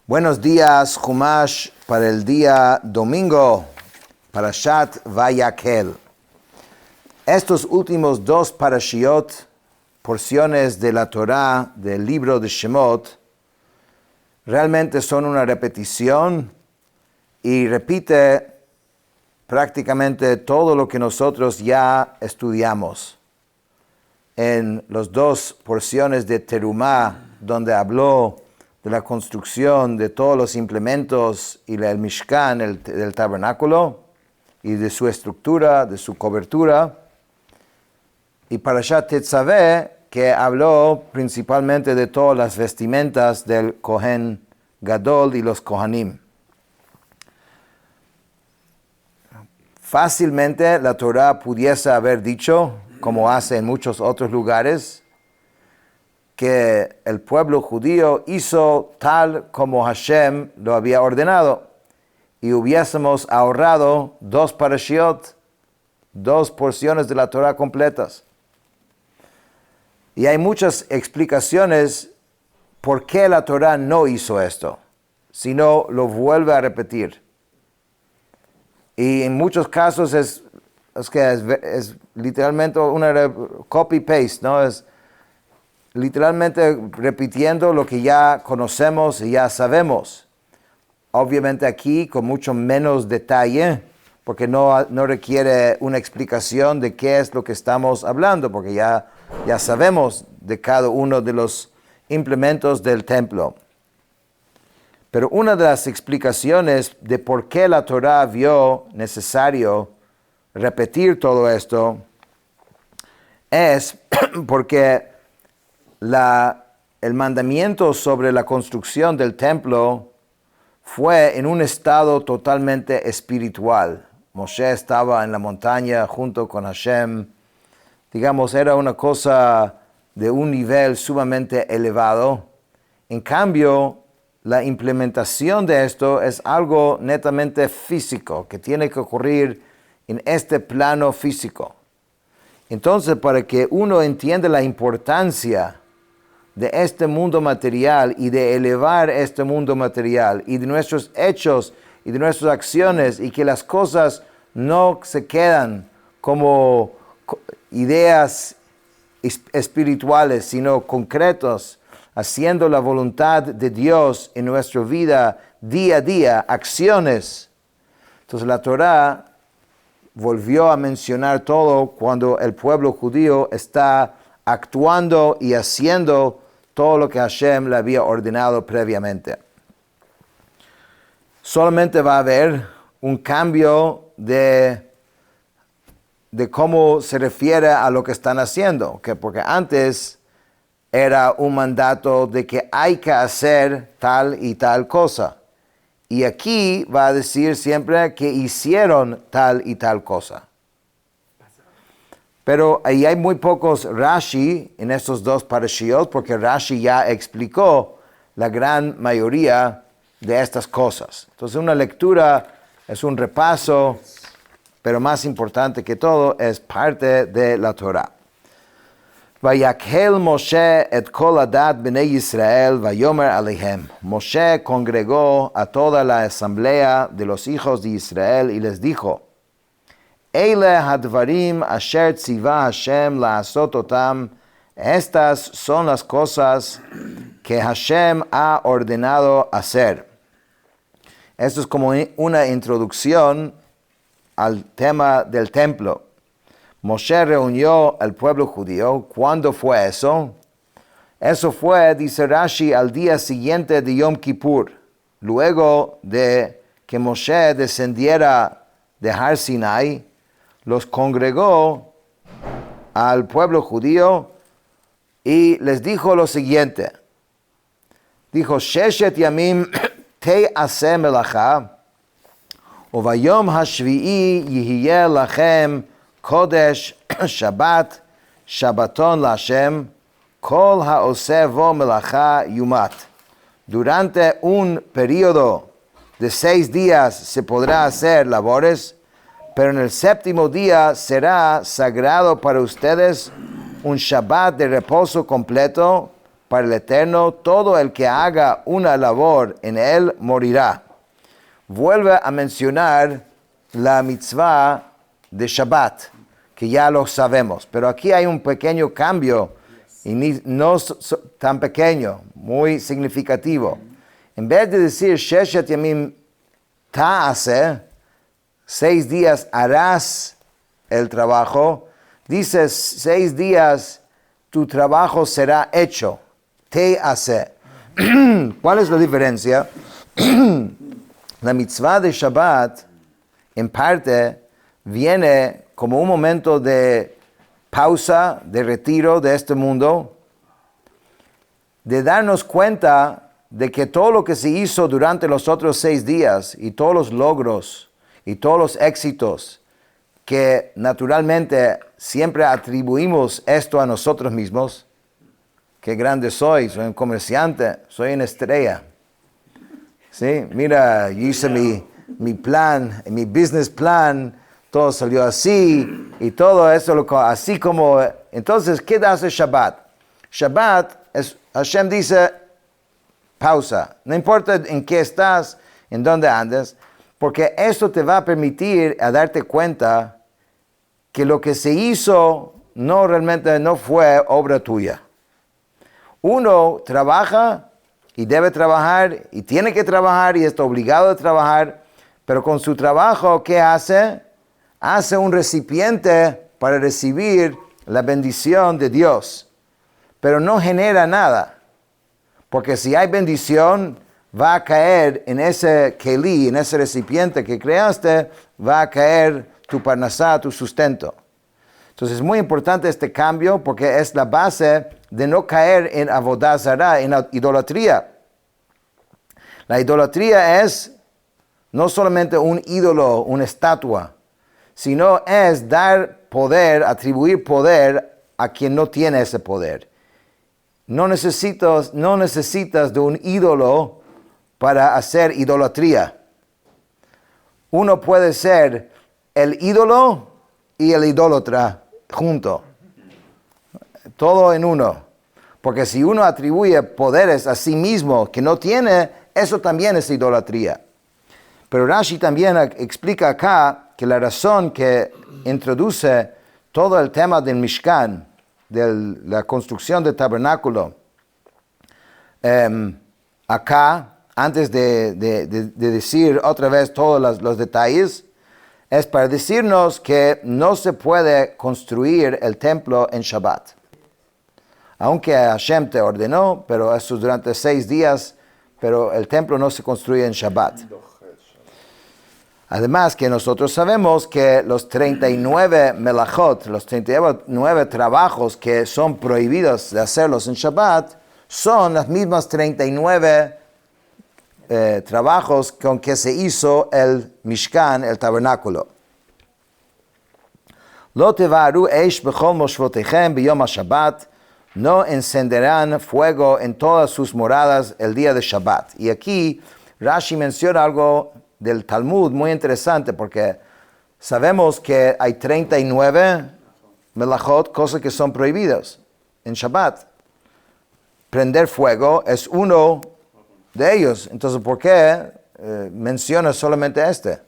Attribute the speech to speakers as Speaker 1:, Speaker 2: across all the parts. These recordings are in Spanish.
Speaker 1: Buenos días, Chumash, para el día domingo, Parashat Vayakhel. Estos últimos dos parashiot, porciones de la Torah del libro de Shemot, realmente son una repetición y repite prácticamente todo lo que nosotros ya estudiamos. En las dos porciones de Terumá, donde habló de la construcción de todos los implementos y el Mishkan, del tabernáculo, y de su estructura, de su cobertura. Y Parashat Tetzaveh, que habló principalmente de todas las vestimentas del Kohen Gadol y los Kohanim. Fácilmente la Torah pudiese haber dicho, como hace en muchos otros lugares, que el pueblo judío hizo tal como Hashem lo había ordenado y hubiésemos ahorrado dos parashiot, dos porciones de la Torah completas. Y hay muchas explicaciones por qué la Torah no hizo esto, sino lo vuelve a repetir. Y en muchos casos es literalmente una copy-paste, ¿no? Es literalmente repitiendo lo que ya conocemos y ya sabemos. Obviamente aquí con mucho menos detalle, porque no requiere una explicación de qué es lo que estamos hablando, porque ya sabemos de cada uno de los implementos del templo. Pero una de las explicaciones de por qué la Torah vio necesario repetir todo esto es porque el mandamiento sobre la construcción del templo fue en un estado totalmente espiritual. Moshe estaba en la montaña junto con Hashem. Digamos, era una cosa de un nivel sumamente elevado. En cambio, la implementación de esto es algo netamente físico, que tiene que ocurrir en este plano físico. Entonces, para que uno entienda la importancia de este mundo material y de elevar este mundo material y de nuestros hechos y de nuestras acciones y que las cosas no se quedan como ideas espirituales, sino concretos, haciendo la voluntad de Dios en nuestra vida día a día, acciones. Entonces la Torah volvió a mencionar todo cuando el pueblo judío está actuando y haciendo todo lo que Hashem le había ordenado previamente. Solamente va a haber un cambio de cómo se refiere a lo que están haciendo, porque antes era un mandato de que hay que hacer tal y tal cosa. Y aquí va a decir siempre que hicieron tal y tal cosa. Pero ahí hay muy pocos Rashi en estos dos parashiot, porque Rashi ya explicó la gran mayoría de estas cosas. Entonces una lectura es un repaso, pero más importante que todo es parte de la Torah. Vayakhel Moshe et kol adat bnei Yisrael vayomer alehem. Moshe congregó a toda la asamblea de los hijos de Israel y les dijo: Eile hadvarim asher tziva Hashem la'asot otam. Estas son las cosas que Hashem ha ordenado hacer. Esto es como una introducción al tema del templo. Moshe reunió al pueblo judío. ¿Cuándo fue eso? Eso fue, dice Rashi, al día siguiente de Yom Kippur, luego de que Moshe descendiera de Har Sinai. Los congregó al pueblo judío y les dijo lo siguiente. Dijo: Sheshet yamim te aseh melacha, uvayom hashvi'i yihiyeh lachem kodesh Shabbat, Shabbaton Lashem, kol haoseh vo melacha yumat. Durante un periodo de 6 días se podrá hacer labores, pero en el séptimo día será sagrado para ustedes un Shabbat de reposo completo. para el Eterno, todo el que haga una labor en él morirá. Vuelve a mencionar la mitzvah de Shabbat, que ya lo sabemos, pero aquí hay un pequeño cambio, y no tan pequeño, muy significativo. En vez de decir Sheshet Yamim Ta'aseh, 6 días harás el trabajo, dices 6 días tu trabajo será hecho. Te hace. ¿Cuál es la diferencia? La mitzvah de Shabbat, en parte, viene como un momento de pausa, de retiro de este mundo, de darnos cuenta de que todo lo que se hizo durante los otros 6 días y todos los logros y todos los éxitos que naturalmente siempre atribuimos esto a nosotros mismos. Qué grande soy un comerciante, soy una estrella. ¿Sí? Mira, yo hice mi plan, mi business plan, todo salió así y todo eso, así como... Entonces, ¿qué hace Shabbat? Shabbat, Hashem dice, pausa. No importa en qué estás, en dónde andes, porque eso te va a permitir a darte cuenta que lo que se hizo realmente no fue obra tuya. Uno trabaja y debe trabajar y tiene que trabajar y está obligado a trabajar, pero con su trabajo, ¿qué hace? Hace un recipiente para recibir la bendición de Dios, pero no genera nada, porque si hay bendición, va a caer en ese keli, en ese recipiente que creaste, va a caer tu parnasá, tu sustento. Entonces es muy importante este cambio porque es la base de no caer en avodah zará, en idolatría. La idolatría es no solamente un ídolo, una estatua, sino es dar poder, atribuir poder a quien no tiene ese poder. No necesitas de un ídolo para hacer idolatría. Uno puede ser el ídolo y el idólatra junto. Todo en uno. Porque si uno atribuye poderes a sí mismo que no tiene, eso también es idolatría. Pero Rashi también explica acá que la razón que introduce todo el tema del Mishkan, de la construcción del tabernáculo, acá, antes de decir otra vez todos los detalles, es para decirnos que no se puede construir el templo en Shabbat. Aunque Hashem te ordenó, pero eso es durante 6 días, pero el templo no se construye en Shabbat. Además que nosotros sabemos que los 39 melachot, los 39 trabajos que son prohibidos de hacerlos en Shabbat, son las mismas 39 trabajos con que se hizo el Mishkan, el tabernáculo. Lo tevaru eish bechol moshvotechem biyom ha-Shabbat, no encenderán fuego en todas sus moradas el día de Shabbat. Y aquí Rashi menciona algo del Talmud muy interesante, porque sabemos que hay 39 melachot, cosas que son prohibidas en Shabbat. Prender fuego es uno de ellos. Entonces, ¿por qué menciona solamente este?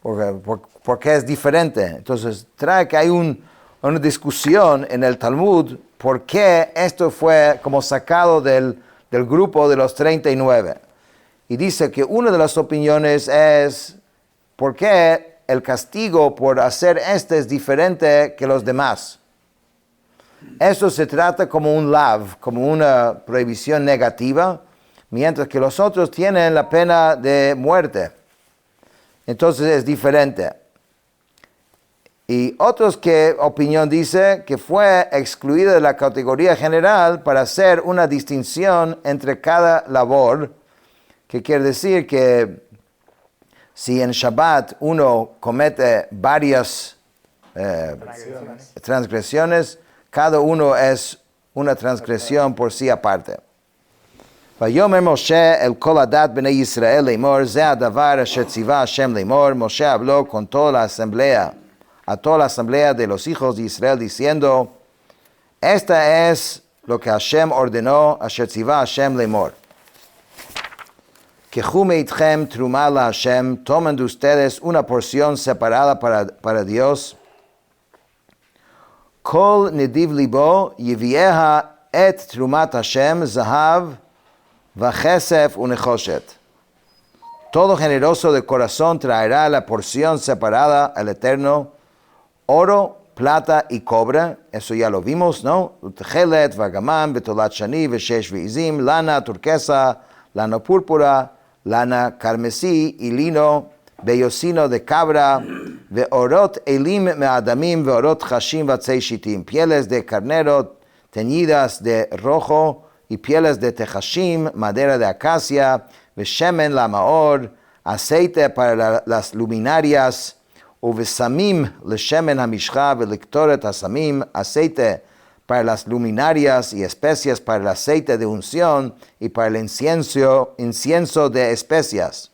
Speaker 1: Porque es diferente. Entonces, trae que hay una discusión en el Talmud por qué esto fue como sacado del grupo de los 39. Y dice que una de las opiniones es por qué el castigo por hacer es diferente que los demás. Eso se trata como un lav, como una prohibición negativa, mientras que los otros tienen la pena de muerte. Entonces es diferente. Y otros que opinión dice que fue excluida de la categoría general para hacer una distinción entre cada labor, que quiere decir que si en Shabbat uno comete varias transgresiones, cada uno es una transgresión por sí aparte. Vayomer Moshe el kol hadat bnei Yisrael leimor, ze hadavar asher tziva Hashem leimor. Moshe habló con toda la asamblea, a toda la asamblea de los hijos de Israel, diciendo, esta es lo que Hashem ordenó, asher tzivah Hashem lemor. Kejume itchem truma la Hashem, tomen de ustedes una porción separada para Dios. Kol nediv libo yivieha et trumat Hashem zahav vachesef unechoshet. Todo generoso de corazón traerá la porción separada al Eterno, oro, plata y cobre, eso ya lo vimos, ¿no? Utechelet, vagamam, betolat shani, veshesh veizim, lana turquesa, lana púrpura, lana carmesí y lino, bellocino de cabra, veorot elim meadamim, veorot hashim vatzei shitim, pieles de carnero teñidas de rojo y pieles de tejashim, madera de acacia, veshemen la maor, aceite para las luminarias, uvesamim leshemen hamishcha veliktoret hasamim, aceite para las luminarias y especias para el aceite de unción y para el incienso de especias.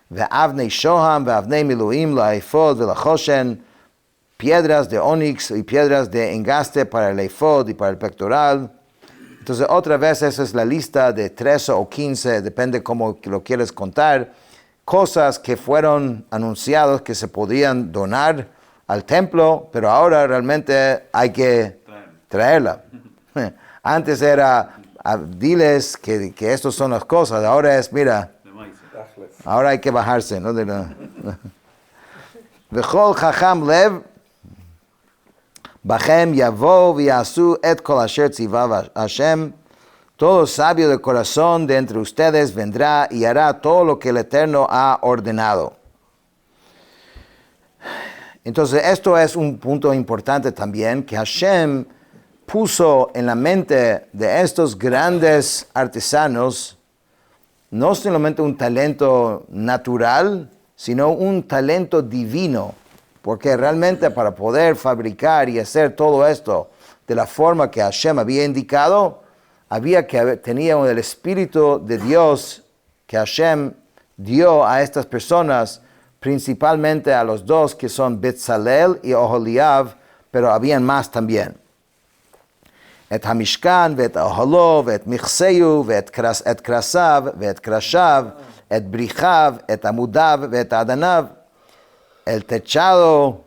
Speaker 1: Ve'avnei shoham ve'avnei miluim la'efod ve'lachoshen, piedras de onix y piedras de engaste para el efod y para el pectoral. Entonces, otra vez, esa es la lista de 13 o 15, depende cómo lo quieres contar, cosas que fueron anunciadas que se podían donar al templo, pero ahora realmente hay que traerla. Antes era, diles que estas son las cosas, ahora es, mira, ahora hay que bajarse, ¿no? V'chol chacham lev, Bachem yavo v'yasu et kol asher tzivav Hashem. Todo sabio de corazón de entre ustedes vendrá y hará todo lo que el Eterno ha ordenado. Entonces, esto es un punto importante también, que Hashem puso en la mente de estos grandes artesanos no solamente un talento natural, sino un talento divino. Porque realmente para poder fabricar y hacer todo esto de la forma que Hashem había indicado, tenía el Espíritu de Dios que Hashem dio a estas personas, principalmente a los dos que son Betzalel y Oholiab, pero habían más también. Et Hamishkan, vet Oholo, vet Michseyu, vet Krasav, vet Krashav, et Brichav, et Amudav, vet Adanav. El techado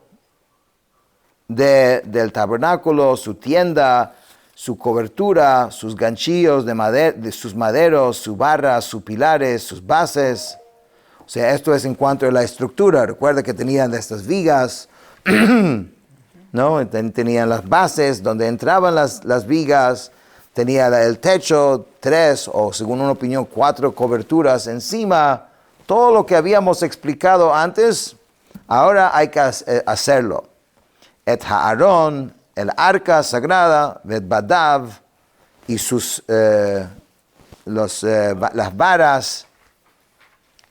Speaker 1: del tabernáculo, su tienda, su cobertura, sus ganchillos de sus maderos, su barra, sus pilares, sus bases. O sea, esto es en cuanto a la estructura. Recuerda que tenían estas vigas, ¿no? Tenían las bases donde entraban las vigas, tenía el techo, 3 o según una opinión 4 coberturas encima. Todo lo que habíamos explicado antes, ahora hay que hacerlo. Et Haaron, el arca sagrada, Vet Badav, y las varas,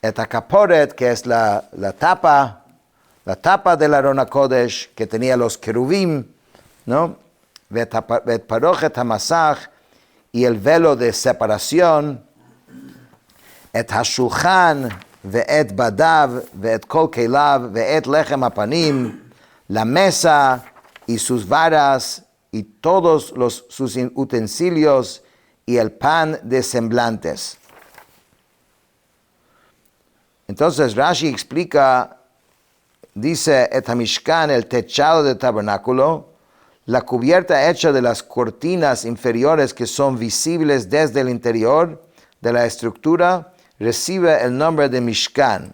Speaker 1: et Akaporet, que es la tapa del Aron HaKodesh, que tenía los querubim, ¿no? Vet Parochet HaMasach, y el velo de separación, et Hashulchan, ve'et badav, ve'et kol keilav, ve'et lechem apanim, la mesa y sus varas y todos sus utensilios y el pan de semblantes. Entonces Rashi explica, dice, et hamishkan, el techado del tabernáculo, la cubierta hecha de las cortinas inferiores que son visibles desde el interior de la estructura, recibe el nombre de Mishkan.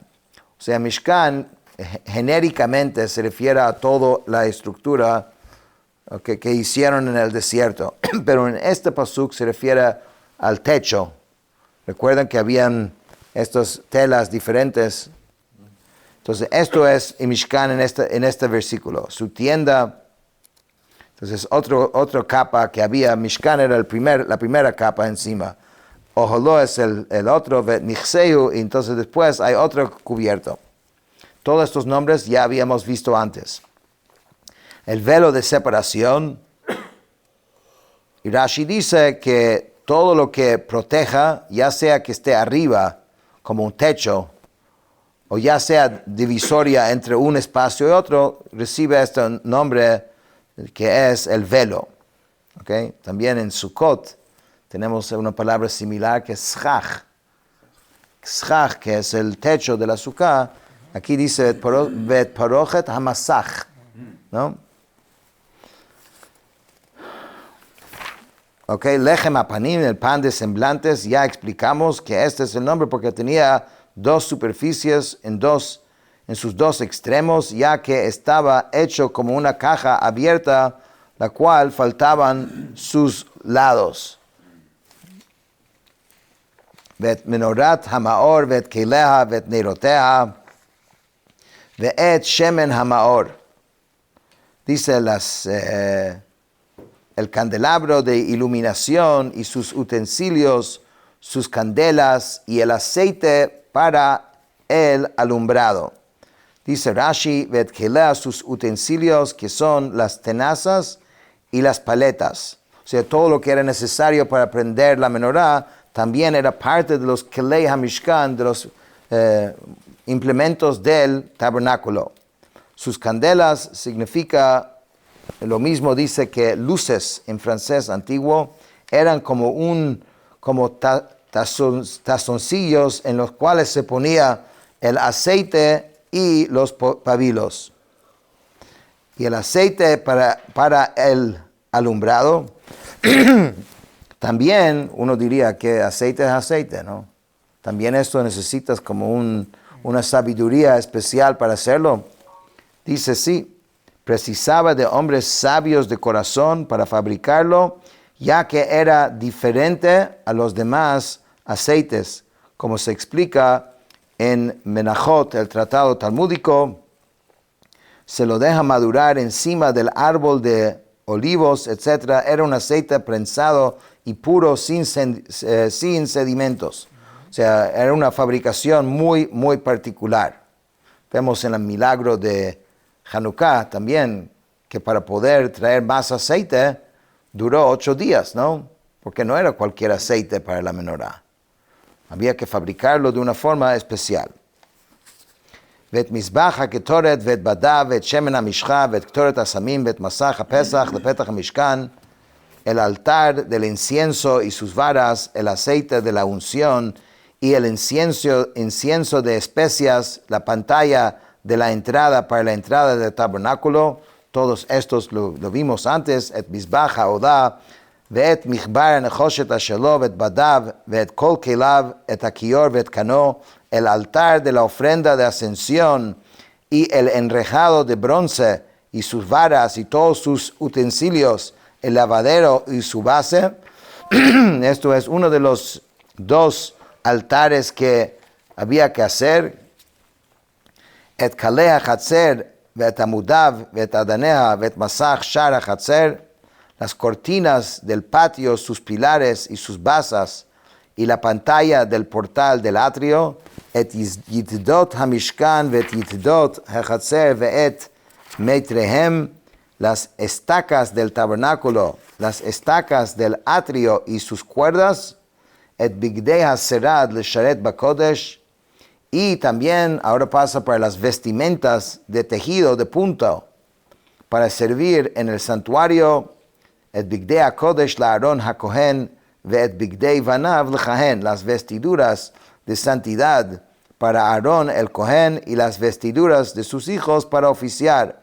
Speaker 1: O sea, Mishkan genéricamente se refiere a toda la estructura que hicieron en el desierto. Pero en este pasuk se refiere al techo. Recuerdan que habían estas telas diferentes. Entonces, esto es Mishkan en este versículo. Su tienda. Entonces, otra capa que había. Mishkan era la primera capa encima. Oholo es el otro, Nichseu, y entonces después hay otro cubierto. Todos estos nombres ya habíamos visto antes. El velo de separación. Y Rashi dice que todo lo que proteja, ya sea que esté arriba, como un techo, o ya sea divisoria entre un espacio y otro, recibe este nombre que es el velo. ¿Okay? También en Sukkot tenemos una palabra similar que es schach. Schach, que es el techo de la sukkah. Aquí dice vet parochet hamasach, ¿no? Ok, lechem apanim, el pan de semblantes, ya explicamos que este es el nombre porque tenía dos superficies en sus dos extremos, ya que estaba hecho como una caja abierta, la cual faltaban sus lados. Vet menorat hamaor, vet keleha, vet neiroteha, vet shemen hamaor. Dice el candelabro de iluminación y sus utensilios, sus candelas y el aceite para el alumbrado. Dice Rashi, vet kelea, sus utensilios, que son las tenazas y las paletas. O sea, todo lo que era necesario para prender la menorá también era parte de los kelei hamishkan, de los implementos del tabernáculo. Sus candelas significa, lo mismo dice que luces en francés antiguo, eran como tazoncillos en los cuales se ponía el aceite y los pabilos. Y el aceite para el alumbrado, también uno diría que aceite es aceite, ¿no? También esto necesitas como una sabiduría especial para hacerlo. Dice sí, precisaba de hombres sabios de corazón para fabricarlo, ya que era diferente a los demás aceites, como se explica en Menachot, el tratado talmúdico. Se lo deja madurar encima del árbol de olivos, etc. Era un aceite prensado y puro, sin sedimentos. O sea, era una fabricación muy, muy particular. Vemos en el milagro de Hanukkah también, que para poder traer más aceite, duró 8 días, ¿no? Porque no era cualquier aceite para la menorá. Había que fabricarlo de una forma especial. ואת מזבח הקטורת ואת בדיו ואת שמן המשחה ואת קטורת הסמים ואת מסך הפסח לפתח המשכן, el altar del incienso y sus varas, el aceite de la unción y el incienso de especias, la pantalla de la entrada para la entrada del tabernáculo. Todos estos lo vimos antes. את מזבח העודה ואת מחבר הנחושת השלו ואת בדיו ואת כל כליו, את הכיור ואת קנו, el altar de la ofrenda de ascensión y el enrejado de bronce y sus varas y todos sus utensilios, el lavadero y su base. Esto es uno de los 2 altares que había que hacer. Et kalei hachatzer ve'et amudav ve'et adanea ve'et masach shar hachatzer, las cortinas del patio, sus pilares y sus basas, y la pantalla del portal del atrio, et yitdot hamishkan ve'et yitdot hachatzer ve'et meitrehem, las estacas del tabernáculo, las estacas del atrio y sus cuerdas, et bigdei haserad lesharet bakodesh, y también ahora pasa para las vestimentas de tejido de punto, para servir en el santuario, et bigdei hakodesh la Aaron hakohen, ve'et bigdei vanav lechahen, las vestiduras de santidad para Aarón el Cohen y las vestiduras de sus hijos para oficiar.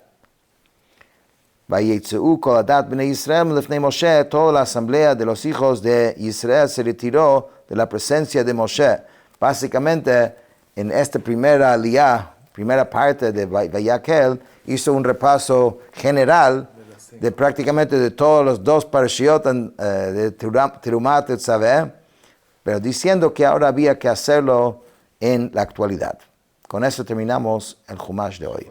Speaker 1: Vayetzeu kol adat bnei Israel lefnei Moshe, toda la asamblea de los hijos de Israel se retiró de la presencia de Moshe. Básicamente, en esta primera parte de Vayakel, hizo un repaso general de prácticamente de todos los 2 parashiot de Terumat et Tzaveh, pero diciendo que ahora había que hacerlo en la actualidad. Con eso terminamos el Chumash de hoy.